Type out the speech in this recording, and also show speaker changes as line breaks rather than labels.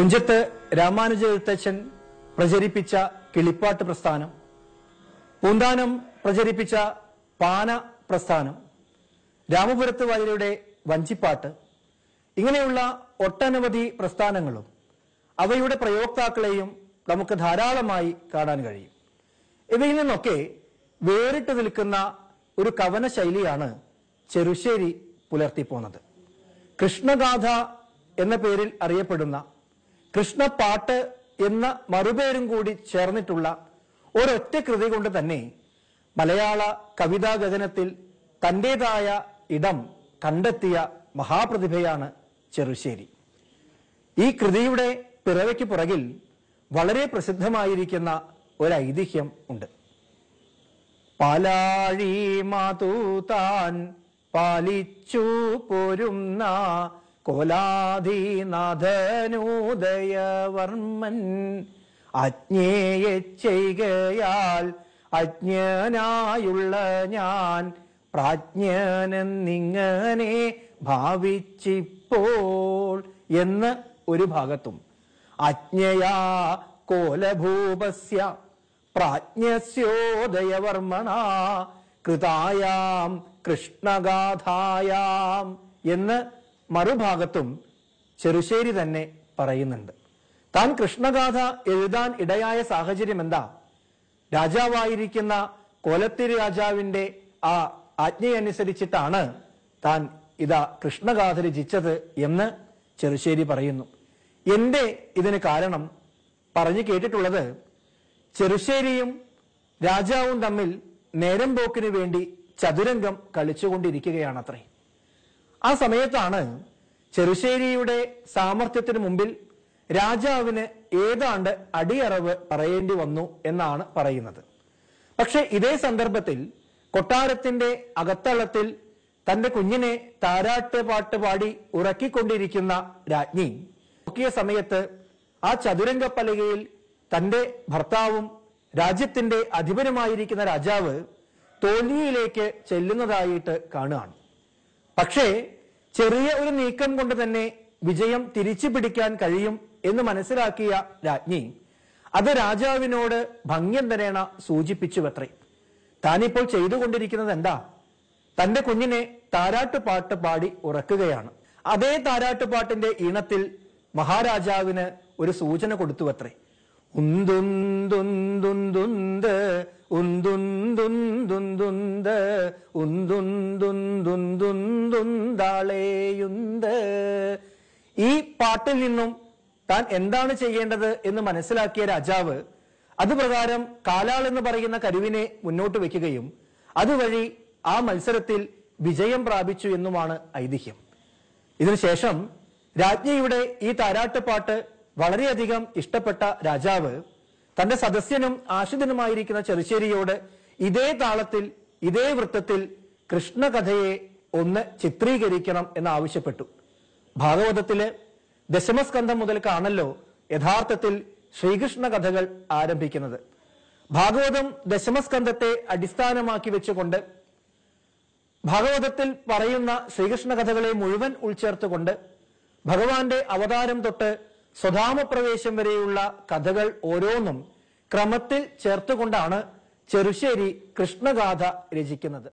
തുഞ്ചത്ത് രാമാനുജ എഴുത്തച്ഛൻ പ്രചരിപ്പിച്ച കിളിപ്പാട്ട് പ്രസ്ഥാനം, പൂന്താനം പ്രചരിപ്പിച്ച പാന പ്രസ്ഥാനം, രാമപുരത്ത് വാര്യരുടെ വഞ്ചിപ്പാട്ട്, ഇങ്ങനെയുള്ള ഒട്ടനവധി പ്രസ്ഥാനങ്ങളും അവയുടെ പ്രയോക്താക്കളെയും നമുക്ക് ധാരാളമായി കാണാൻ കഴിയും. ഇവയിൽ നിന്നൊക്കെ വേറിട്ട് നിൽക്കുന്ന ഒരു കവന ശൈലിയാണ് ചെറുശ്ശേരി പുലർത്തിപ്പോന്നത്. കൃഷ്ണഗാഥ എന്ന പേരിൽ അറിയപ്പെടുന്ന, കൃഷ്ണപ്പാട്ട് എന്ന മറുപേരും കൂടി ചേർന്നിട്ടുള്ള ഒരൊറ്റ കൃതി കൊണ്ട് തന്നെ മലയാള കവിതാ ഗഗനത്തിൽ തന്റേതായ ഇടം കണ്ടെത്തിയ മഹാപ്രതിഭയാണ് ചെറുശ്ശേരി. ഈ കൃതിയുടെ പിറവയ്ക്ക് പുറകിൽ വളരെ പ്രസിദ്ധമായിരിക്കുന്ന ഒരു ഐതിഹ്യം ഉണ്ട്. പാലാഴി മാതൂതാൻ പാലിച്ചു പോരുന്ന കോലാധിനാഥനൂദയവർമ്മൻ അജ്ഞേയ ചെയ്കയാൽ അജ്ഞനായുള്ള ഞാൻ പ്രാജ്ഞനെന്നിങ്ങനെ ഭാവിച്ചിപ്പോൾ എന്ന് ഒരു ഭാഗത്തും, അജ്ഞയാ കോലഭൂപസ്യ പ്രാജ്ഞസ്യോദയവർമ്മണ കൃതായാം കൃഷ്ണഗാഥായാം എന്ന് മറുഭാഗത്തും ചെറുശ്ശേരി തന്നെ പറയുന്നുണ്ട്. താൻ കൃഷ്ണഗാഥ എഴുതാൻ ഇടയായ സാഹചര്യം എന്താ? രാജാവായിരിക്കുന്ന കോലത്തിരി രാജാവിന്റെ ആ ആജ്ഞയനുസരിച്ചിട്ടാണ് താൻ ഇതാ കൃഷ്ണഗാഥ രചിച്ചത് എന്ന് ചെറുശ്ശേരി പറയുന്നു. എന്റെ ഇതിന് കാരണം പറഞ്ഞു കേട്ടിട്ടുള്ളത്, ചെറുശ്ശേരിയും രാജാവും തമ്മിൽ നേരം പോക്കിന് വേണ്ടി ചതുരംഗം കളിച്ചുകൊണ്ടിരിക്കുകയാണത്രേ. ആ സമയത്താണ് ചെറുശ്ശേരിയുടെ സാമർത്ഥ്യത്തിന് മുമ്പിൽ രാജാവിന് ഏതാണ്ട് അടിയറവ് പറയേണ്ടി വന്നു എന്നാണ് പറയുന്നത്. പക്ഷെ ഇതേ സന്ദർഭത്തിൽ കൊട്ടാരത്തിന്റെ അകത്തളത്തിൽ തന്റെ കുഞ്ഞിനെ താരാട്ട് പാട്ട് പാടി ഉറക്കിക്കൊണ്ടിരിക്കുന്ന രാജ്ഞി നോക്കിയ സമയത്ത് ആ ചതുരംഗപ്പലകയിൽ തന്റെ ഭർത്താവും രാജ്യത്തിന്റെ അധിപനുമായിരിക്കുന്ന രാജാവ് തോൽവിയിലേക്ക് ചെല്ലുന്നതായിട്ട് കാണുകയാണ്. പക്ഷേ ചെറിയ ഒരു നീക്കം കൊണ്ട് തന്നെ വിജയം തിരിച്ചു പിടിക്കാൻ കഴിയും എന്ന് മനസ്സിലാക്കിയ രാജ്ഞി അത് രാജാവിനോട് ഭംഗ്യന്തരേണ സൂചിപ്പിച്ചുവത്രേ. താനിപ്പോൾ ചെയ്തുകൊണ്ടിരിക്കുന്നത് എന്താ? തന്റെ കുഞ്ഞിനെ താരാട്ടുപാട്ട് പാടി ഉറക്കുകയാണ്. അതേ താരാട്ടുപാട്ടിന്റെ ഈണത്തിൽ മഹാരാജാവിന് ഒരു സൂചന കൊടുത്തുവത്രേ. ഉന്തുന്തുന്തുന്തുന്ത് ഉന്തുന്തുന്തുന്തുന്ത് ഉന്തുന്തുന്തുന്തുന്താളേയുന്ത്. ഈ പാട്ടിൽ നിന്നും താൻ എന്താണ് ചെയ്യേണ്ടത് എന്ന് മനസ്സിലാക്കിയ രാജാവ് അതുപ്രകാരം കാലാൾ എന്ന് പറയുന്ന കരുവിനെ മുന്നോട്ട് വെക്കുകയും അതുവഴി ആ മത്സരത്തിൽ വിജയം പ്രാപിച്ചു എന്നുമാണ് ഐതിഹ്യം. ഇതിനുശേഷം രാജ്ഞിയുടെ ഈ താരാട്ടുപാട്ട് വളരെയധികം ഇഷ്ടപ്പെട്ട രാജാവ് തന്റെ സദസ്യനും ആശ്രിതനുമായിരിക്കുന്ന ചെറുശ്ശേരിയോട് ഇതേ താളത്തിൽ ഇതേ വൃത്തത്തിൽ കൃഷ്ണകഥയെ ഒന്ന് ചിത്രീകരിക്കണം എന്ന് ആവശ്യപ്പെട്ടു. ഭാഗവതത്തില് ദശമസ്കന്ധം മുതൽക്കാണല്ലോ യഥാർത്ഥത്തിൽ ശ്രീകൃഷ്ണ കഥകൾ ആരംഭിക്കുന്നത്. ഭാഗവതം ദശമസ്കന്ധത്തെ അടിസ്ഥാനമാക്കി വെച്ചുകൊണ്ട് ഭാഗവതത്തിൽ പറയുന്ന ശ്രീകൃഷ്ണ കഥകളെ മുഴുവൻ ഉൾച്ചേർത്തുകൊണ്ട് ഭഗവാന്റെ അവതാരം തൊട്ട് സ്വധാമപ്രവേശം വരെയുള്ള കഥകൾ ഓരോന്നും ക്രമത്തിൽ ചേർത്തുകൊണ്ടാണ് ചെറുശ്ശേരി കൃഷ്ണഗാഥ രചിക്കുന്നത്.